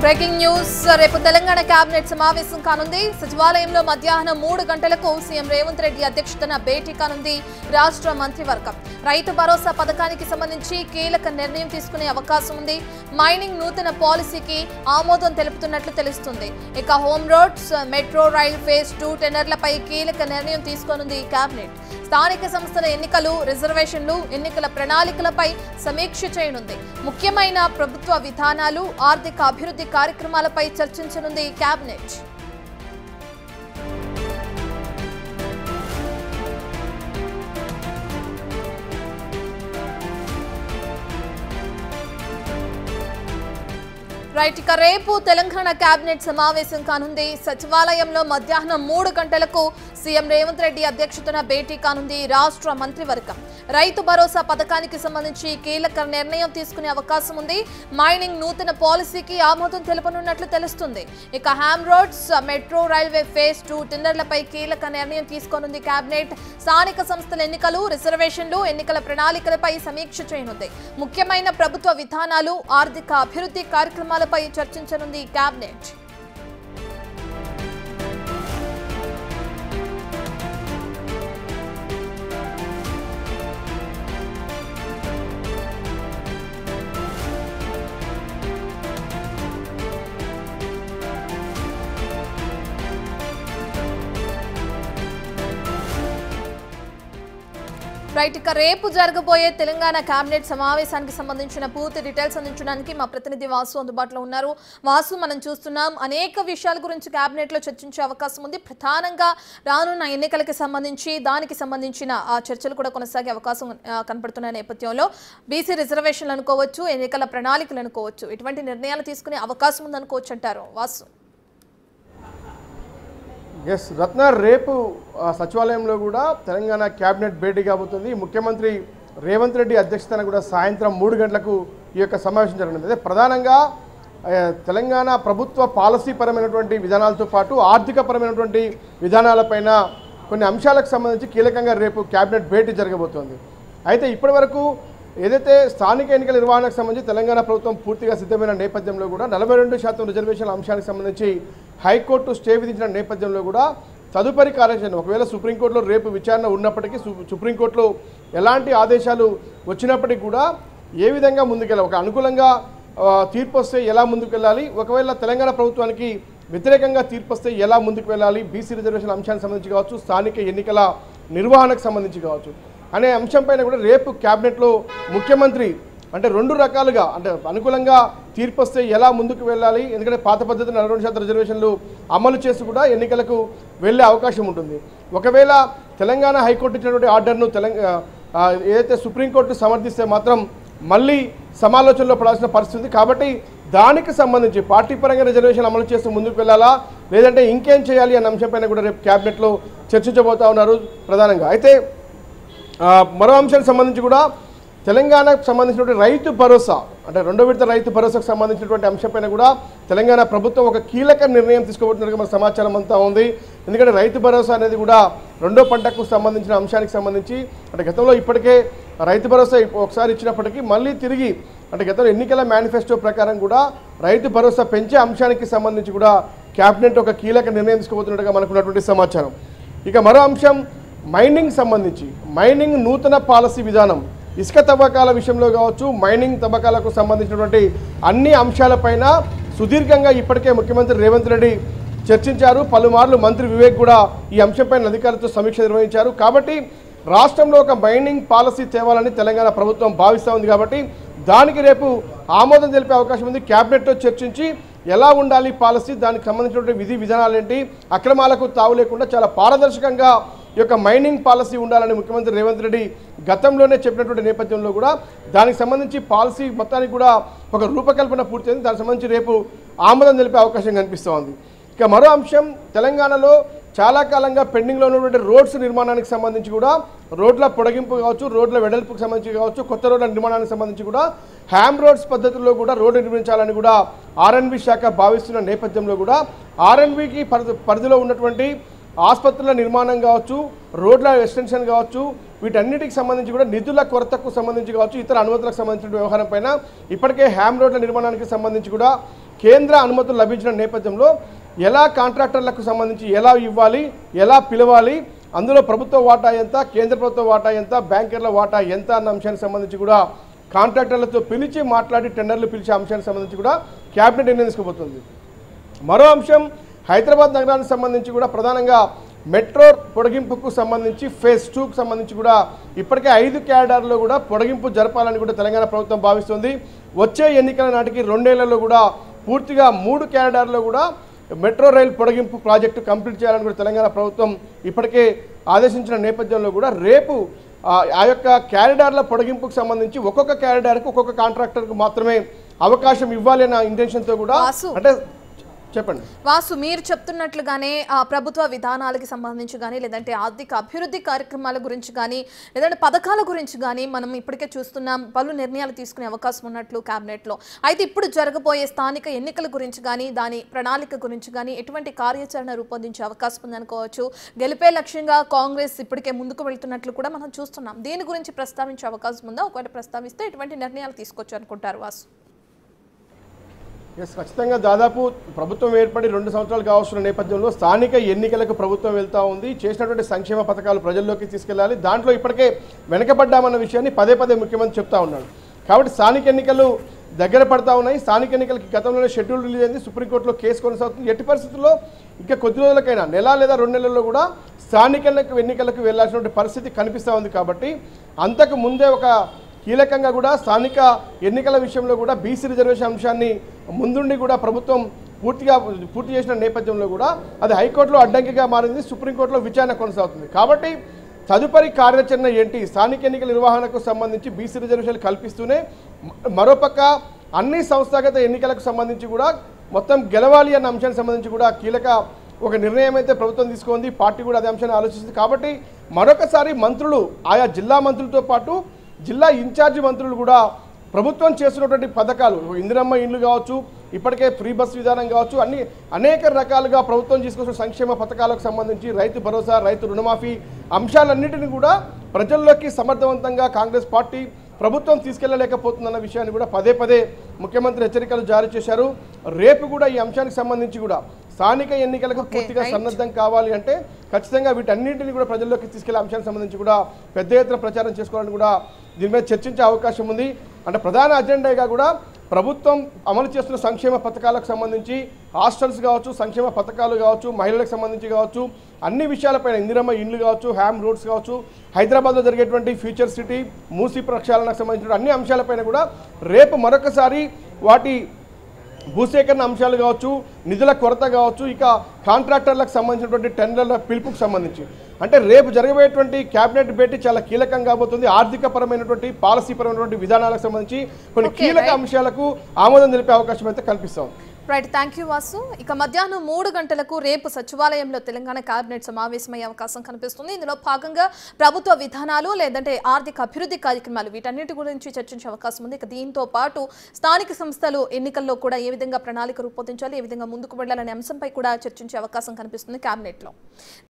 Breaking news రేపు Telangana cabinet సమావేశం కానుంది. సచివాలయంలో మధ్యాహ్నం 3 గంటలకు సీఎం రేవంత్ రెడ్డి అధ్యక్షతన భేటీ కానుంది రాష్ట్ర మంత్రివర్గం. రైతు భరోసా పథకానికి సంబంధించి కీలక నిర్ణయం తీసుకునే అవకాశం ఉంది. మైనింగ్ నూతన పాలసీకి ఆమోదం తెలుపుతున్నట్లు తెలుస్తుంది. ఇక home roads, metro rail phase 2 టెండర్లపై కీలక నిర్ణయం తీసుకోనుంది కేబినెట్. స్థానిక సంస్థల ఎన్నికలు, రిజర్వేషన్లు, ఎన్నికల ప్రణాళికలపై సమీక్ష చేయనుంది. ముఖ్యమైన ప్రభుత్వ విధానాలు, ఆర్థిక అభివృద్ధి కార్యక్రమాలపై చర్చించనుంది కేబినెట్. రైట్, ఇక రేపు తెలంగాణ కేబినెట్ సమావేశం కానుంది. సచివాలయంలో మధ్యాహ్నం 3 గంటలకు సీఎం రేవంత్ రెడ్డి అధ్యక్షతన భేటీ కానుంది రాష్ట్ర మంత్రివర్గం. రైతు భరోసా పథకానికి సంబంధించి కీలక నిర్ణయం తీసుకునే అవకాశం ఉంది. మైనింగ్ నూతన పాలసీకి ఆమోదం తెలుపనున్నట్లు తెలుస్తుంది. ఇక హామ్ రోడ్స్, మెట్రో రైల్వే ఫేజ్ 2 టెండర్లపై కీలక నిర్ణయం తీసుకోనుంది కేబినెట్. స్థానిక సంస్థల ఎన్నికలు, రిజర్వేషన్లు, ఎన్నికల ప్రణాళికలపై సమీక్ష చేయనుంది. ముఖ్యమైన ప్రభుత్వ విధానాలు, ఆర్థిక అభివృద్ధి కార్యక్రమాలపై చర్చించనుంది కేబినెట్. రైట్, ఇక రేపు జరగబోయే తెలంగాణ కేబినెట్ సమావేశానికి సంబంధించిన పూర్తి డీటెయిల్స్ అందించడానికి మా ప్రతినిధి వాసు అందుబాటులో ఉన్నారు. వాసు, మనం చూస్తున్నాం అనేక విషయాల గురించి కేబినెట్ లో చర్చించే అవకాశం ఉంది. ప్రధానంగా రానున్న ఎన్నికలకి సంబంధించి దానికి సంబంధించిన చర్చలు కూడా కొనసాగే అవకాశం కనపడుతున్న నేపథ్యంలో బీసీ రిజర్వేషన్లు అనుకోవచ్చు, ఎన్నికల ప్రణాళికలు అనుకోవచ్చు, ఇటువంటి నిర్ణయాలు తీసుకునే అవకాశం ఉందనుకోవచ్చు అంటారు వాసు. ఎస్ రత్న, రేపు సచివాలయంలో కూడా తెలంగాణ క్యాబినెట్ భేటీ కాబోతుంది. ముఖ్యమంత్రి రేవంత్ రెడ్డి అధ్యక్షతన కూడా సాయంత్రం 3 గంటలకు ఈ యొక్క సమావేశం జరగనుంది. అదే ప్రధానంగా తెలంగాణ ప్రభుత్వ పాలసీ పరమైనటువంటి విధానాలతో పాటు ఆర్థికపరమైనటువంటి విధానాలపైన కొన్ని అంశాలకు సంబంధించి కీలకంగా రేపు క్యాబినెట్ భేటీ జరగబోతోంది. అయితే ఇప్పటి వరకు ఏదైతే స్థానిక ఎన్నికల నిర్వహణకు సంబంధించి తెలంగాణ ప్రభుత్వం పూర్తిగా సిద్ధమైన నేపథ్యంలో కూడా 42% రిజర్వేషన్ల అంశానికి సంబంధించి హైకోర్టు స్టే విధించిన నేపథ్యంలో కూడా తదుపరి కార్యాచరణ ఒకవేళ సుప్రీంకోర్టులో రేపు విచారణ ఉన్నప్పటికీ సుప్రీంకోర్టులో ఎలాంటి ఆదేశాలు వచ్చినప్పటికీ కూడా ఏ విధంగా ముందుకెళ్ళాలి, ఒక అనుకూలంగా తీర్పు వస్తే ఎలా ముందుకు వెళ్ళాలి, ఒకవేళ తెలంగాణ ప్రభుత్వానికి వ్యతిరేకంగా తీర్పు వస్తే ఎలా ముందుకు వెళ్ళాలి, బీసీ రిజర్వేషన్ల అంశానికి సంబంధించి కావచ్చు, స్థానిక ఎన్నికల నిర్వహణకు సంబంధించి కావచ్చు అనే అంశంపైన కూడా రేపు క్యాబినెట్లో ముఖ్యమంత్రి అంటే 2 రకాలుగా అంటే అనుకూలంగా తీర్పు వస్తే ఎలా ముందుకు వెళ్ళాలి, ఎందుకంటే పాత పద్ధతి 42% రిజర్వేషన్లు అమలు చేసి కూడా ఎన్నికలకు వెళ్ళే అవకాశం ఉంటుంది. ఒకవేళ తెలంగాణ హైకోర్టు ఇచ్చినటువంటి ఆర్డర్ను ఏదైతే సుప్రీంకోర్టు సమర్థిస్తే మాత్రం మళ్ళీ సమాలోచనలో పడాల్సిన పరిస్థితి ఉంది. కాబట్టి దానికి సంబంధించి పార్టీ పరంగా రిజర్వేషన్ అమలు చేస్తూ ముందుకు వెళ్ళాలా, లేదంటే ఇంకేం చేయాలి అన్న అంశంపైన కూడా రేపు క్యాబినెట్లో చర్చించబోతా ఉన్నారు ప్రధానంగా. అయితే మరో అంశానికి సంబంధించి కూడా తెలంగాణకు సంబంధించినటువంటి రైతు భరోసా అంటే 2వ విడత రైతు భరోసాకు సంబంధించినటువంటి అంశంపైన కూడా తెలంగాణ ప్రభుత్వం ఒక కీలక నిర్ణయం తీసుకోబోతున్నట్టుగా మన సమాచారం అంతా ఉంది. ఎందుకంటే రైతు భరోసా అనేది కూడా 2వ పంటకు సంబంధించిన అంశానికి సంబంధించి అంటే గతంలో ఇప్పటికే రైతు భరోసా ఒకసారి ఇచ్చినప్పటికీ మళ్ళీ తిరిగి అంటే గతంలో ఎన్నికల మేనిఫెస్టో ప్రకారం కూడా రైతు భరోసా పెంచే అంశానికి సంబంధించి కూడా క్యాబినెట్ ఒక కీలక నిర్ణయం తీసుకోబోతున్నట్టుగా మనకున్నటువంటి సమాచారం. ఇక మరో అంశం మైనింగ్ సంబంధించి మైనింగ్ నూతన పాలసీ విధానం, ఇసుక తవ్వకాల విషయంలో కావచ్చు, మైనింగ్ తవ్వకాలకు సంబంధించినటువంటి అన్ని అంశాలపైన సుదీర్ఘంగా ఇప్పటికే ముఖ్యమంత్రి రేవంత్ రెడ్డి చర్చించారు. పలుమార్లు మంత్రి వివేక్ కూడా ఈ అంశంపైన అధికారులతో సమీక్ష నిర్వహించారు. కాబట్టి రాష్ట్రంలో ఒక మైనింగ్ పాలసీ తేవాలని తెలంగాణ ప్రభుత్వం భావిస్తూ ఉంది. కాబట్టి దానికి రేపు ఆమోదం తెలిపే అవకాశం ఉంది. క్యాబినెట్లో చర్చించి ఎలా ఉండాలి పాలసీ, దానికి సంబంధించినటువంటి విధి విధానాలు ఏంటి, అక్రమాలకు తావు లేకుండా చాలా పారదర్శకంగా ఈ యొక్క మైనింగ్ పాలసీ ఉండాలని ముఖ్యమంత్రి రేవంత్ రెడ్డి గతంలోనే చెప్పినటువంటి నేపథ్యంలో కూడా దానికి సంబంధించి పాలసీ మొత్తానికి కూడా ఒక రూపకల్పన పూర్తయింది. దానికి సంబంధించి రేపు ఆమోదం తెలిపే అవకాశం కనిపిస్తోంది. ఇక మరో అంశం, తెలంగాణలో చాలా కాలంగా పెండింగ్లో ఉన్నటువంటి రోడ్స్ నిర్మాణానికి సంబంధించి కూడా రోడ్ల పొడిగింపు కావచ్చు, రోడ్ల వెడల్పుకు సంబంధించి కావచ్చు, కొత్త రోడ్ల నిర్మాణానికి సంబంధించి కూడా హ్యామ్ రోడ్స్ పద్ధతిలో కూడా రోడ్డు నిర్మించాలని కూడా ఆర్ఎన్బి శాఖ భావిస్తున్న నేపథ్యంలో కూడా ఆర్ఎన్బికి పరిధిలో ఉన్నటువంటి ఆసుపత్రుల నిర్మాణం కావచ్చు, రోడ్ల ఎక్స్టెన్షన్ కావచ్చు, వీటన్నిటికి సంబంధించి కూడా నిధుల కొరతకు సంబంధించి కావచ్చు, ఇతర అనుమతులకు సంబంధించిన వ్యవహారం పైన ఇప్పటికే హ్యామ్ రోడ్ల నిర్మాణానికి సంబంధించి కూడా కేంద్ర అనుమతులు లభించిన నేపథ్యంలో ఎలా కాంట్రాక్టర్లకు సంబంధించి ఎలా ఇవ్వాలి, ఎలా పిలవాలి, అందులో ప్రభుత్వ వాటా ఎంత, కేంద్ర ప్రభుత్వ వాటా ఎంత, బ్యాంకర్ల వాటా ఎంత అన్న అంశానికి సంబంధించి కూడా కాంట్రాక్టర్లతో పిలిచి మాట్లాడి టెండర్లు పిలిచే అంశానికి సంబంధించి కూడా క్యాబినెట్ నిర్ణయం తీసుకోబోతుంది. మరో అంశం హైదరాబాద్ నగరానికి సంబంధించి కూడా ప్రధానంగా మెట్రో పొడిగింపుకు సంబంధించి ఫేజ్ 2కు సంబంధించి కూడా ఇప్పటికే 5 క్యారిడార్లో కూడా పొడిగింపు జరపాలని కూడా తెలంగాణ ప్రభుత్వం భావిస్తుంది. వచ్చే ఎన్నికల నాటికి 2 ఏళ్లలో కూడా పూర్తిగా 3 క్యారిడార్లో కూడా మెట్రో రైల్ పొడిగింపు ప్రాజెక్టు కంప్లీట్ చేయాలని కూడా తెలంగాణ ప్రభుత్వం ఇప్పటికే ఆదేశించిన నేపథ్యంలో కూడా రేపు ఆ యొక్క క్యారిడార్ల పొడిగింపుకు సంబంధించి ఒక్కొక్క క్యారిడార్కు ఒక్కొక్క కాంట్రాక్టర్కు మాత్రమే అవకాశం ఇవ్వాలి అన్న ఇంటెన్షన్తో కూడా అంటే చెప్పండి వాసు, మీరు చెప్తున్నట్లుగానే ప్రభుత్వ విధానాలకు సంబంధించి కానీ లేదంటే ఆర్థిక అభివృద్ధి కార్యక్రమాల గురించి కానీ లేదంటే పథకాల గురించి కానీ మనం ఇప్పటికే చూస్తున్నాం, పలు నిర్ణయాలు తీసుకునే అవకాశం ఉన్నట్లు క్యాబినెట్లో. అయితే ఇప్పుడు జరగబోయే స్థానిక ఎన్నికల గురించి కానీ దాని ప్రణాళిక గురించి కానీ ఎటువంటి కార్యాచరణ రూపొందించే అవకాశం ఉందనుకోవచ్చు. గెలిపే లక్ష్యంగా కాంగ్రెస్ ఇప్పటికే ముందుకు వెళ్తున్నట్లు కూడా మనం చూస్తున్నాం. దీని గురించి ప్రస్తావించే అవకాశం ఉందా? ఒకవేళ ప్రస్తావిస్తే ఎటువంటి నిర్ణయాలు తీసుకోవచ్చు అనుకుంటారు వాసు? ఖచ్చితంగా దాదాపు ప్రభుత్వం ఏర్పడి 2 సంవత్సరాలు కావస్తున్న నేపథ్యంలో స్థానిక ఎన్నికలకు ప్రభుత్వం వెళ్తూ ఉంది. చేసినటువంటి సంక్షేమ పథకాలు ప్రజల్లోకి తీసుకెళ్లాలి. దాంట్లో ఇప్పటికే వెనకబడ్డామన్న విషయాన్ని పదే పదే ముఖ్యమంత్రి చెప్తా ఉన్నాడు. కాబట్టి స్థానిక ఎన్నికలు దగ్గర పడతా ఉన్నాయి. స్థానిక ఎన్నికలకి గతంలోనే షెడ్యూల్ రిలీజ్ అయింది. సుప్రీంకోర్టులో కేసు కొనసాగుతుంది. ఎట్టి పరిస్థితుల్లో ఇంకా కొద్ది రోజులకైనా నెల లేదా 2 నెలల్లో కూడా స్థానిక ఎన్నికలకు వెళ్లాల్సినటువంటి పరిస్థితి కనిపిస్తూ ఉంది. కాబట్టి అంతకు ముందే ఒక కీలకంగా కూడా స్థానిక ఎన్నికల విషయంలో కూడా బీసీ రిజర్వేషన్ అంశాన్ని ముందుండి కూడా ప్రభుత్వం పూర్తి చేసిన నేపథ్యంలో కూడా అది హైకోర్టులో అడ్డంకిగా మారింది. సుప్రీంకోర్టులో విచారణ కొనసాగుతుంది. కాబట్టి తదుపరి కార్యాచరణ ఏంటి? స్థానిక ఎన్నికల నిర్వహణకు సంబంధించి బీసీ రిజర్వేషన్లు కల్పిస్తూనే మరోపక్క అన్ని సంస్థాగత ఎన్నికలకు సంబంధించి కూడా మొత్తం గెలవాలి అన్న అంశానికి సంబంధించి కూడా కీలక ఒక నిర్ణయం అయితే ప్రభుత్వం తీసుకుంది. పార్టీ కూడా అదే అంశాన్ని ఆలోచిస్తుంది. కాబట్టి మరొకసారి మంత్రులు, ఆయా జిల్లా మంత్రులతో పాటు జిల్లా ఇన్ఛార్జి మంత్రులు కూడా ప్రభుత్వం చేస్తున్నటువంటి పథకాలు, ఇందిరమ్మ ఇండ్లు కావచ్చు, ఇప్పటికే ఫ్రీ బస్ విధానం కావచ్చు, అనేక రకాలుగా ప్రభుత్వం తీసుకొచ్చిన సంక్షేమ పథకాలకు సంబంధించి రైతు భరోసా, రైతు రుణమాఫీ అంశాలన్నింటినీ కూడా ప్రజల్లోకి సమర్థవంతంగా కాంగ్రెస్ పార్టీ ప్రభుత్వం తీసుకెళ్లలేకపోతుందన్న విషయాన్ని కూడా పదే పదే ముఖ్యమంత్రి హెచ్చరికలు జారీ చేశారు. రేపు కూడా ఈ అంశానికి సంబంధించి కూడా స్థానిక ఎన్నికలకు పూర్తిగా సన్నద్ధం కావాలి అంటే ఖచ్చితంగా వీటన్నింటినీ కూడా ప్రజల్లోకి తీసుకెళ్లే అంశానికి సంబంధించి కూడా పెద్ద ఎత్తున ప్రచారం చేసుకోవాలని కూడా దీని మీద చర్చించే అవకాశం ఉంది. అంటే ప్రధాన అజెండాగా కూడా ప్రభుత్వం అమలు చేస్తున్న సంక్షేమ పథకాలకు సంబంధించి హాస్టల్స్ కావచ్చు, సంక్షేమ పథకాలు కావచ్చు, మహిళలకు సంబంధించి కావచ్చు, అన్ని విషయాలపైన ఇందిరమ్మ ఇండ్లు కావచ్చు, హ్యామ్ రోడ్స్ కావచ్చు, హైదరాబాద్లో జరిగేటువంటి ఫ్యూచర్ సిటీ, మూసీ ప్రక్షాళనకు సంబంధించిన అన్ని అంశాలపైన కూడా రేపు మరొకసారి వాటి భూసేకరణ అంశాలు కావచ్చు, నిధుల కొరత కావచ్చు, ఇక కాంట్రాక్టర్లకు సంబంధించినటువంటి టెండర్ల పిలుపుకు సంబంధించి అంటే రేపు జరగబోయేటువంటి క్యాబినెట్ భేటీ చాలా కీలకం కాబోతుంది. ఆర్థిక పరమైనటువంటి పాలసీ పరమైనటువంటి విధానాలకు సంబంధించి కొన్ని కీలక అంశాలకు ఆమోదం తెలిపే అవకాశం అయితే కనిపిస్తోంది. Right, thank you Vasu. ఇక మధ్యాహ్నం 3 గంటలకు రేపు సచివాలయంలో తెలంగాణ కేబినెట్ సమావేశమయ్యే అవకాశం కనిపిస్తుంది. ఇందులో భాగంగా ప్రభుత్వ విధానాలు లేదంటే ఆర్థిక అభివృద్ధి కార్యక్రమాలు వీటన్నిటి గురించి చర్చించే అవకాశం ఉంది. ఇక దీంతో పాటు స్థానిక సంస్థలు ఎన్నికల్లో కూడా ఏ విధంగా ప్రణాళిక రూపొందించాలి, ఏ విధంగా ముందుకు వెళ్లాలనే అంశంపై కూడా చర్చించే అవకాశం కనిపిస్తుంది కేబినెట్లో.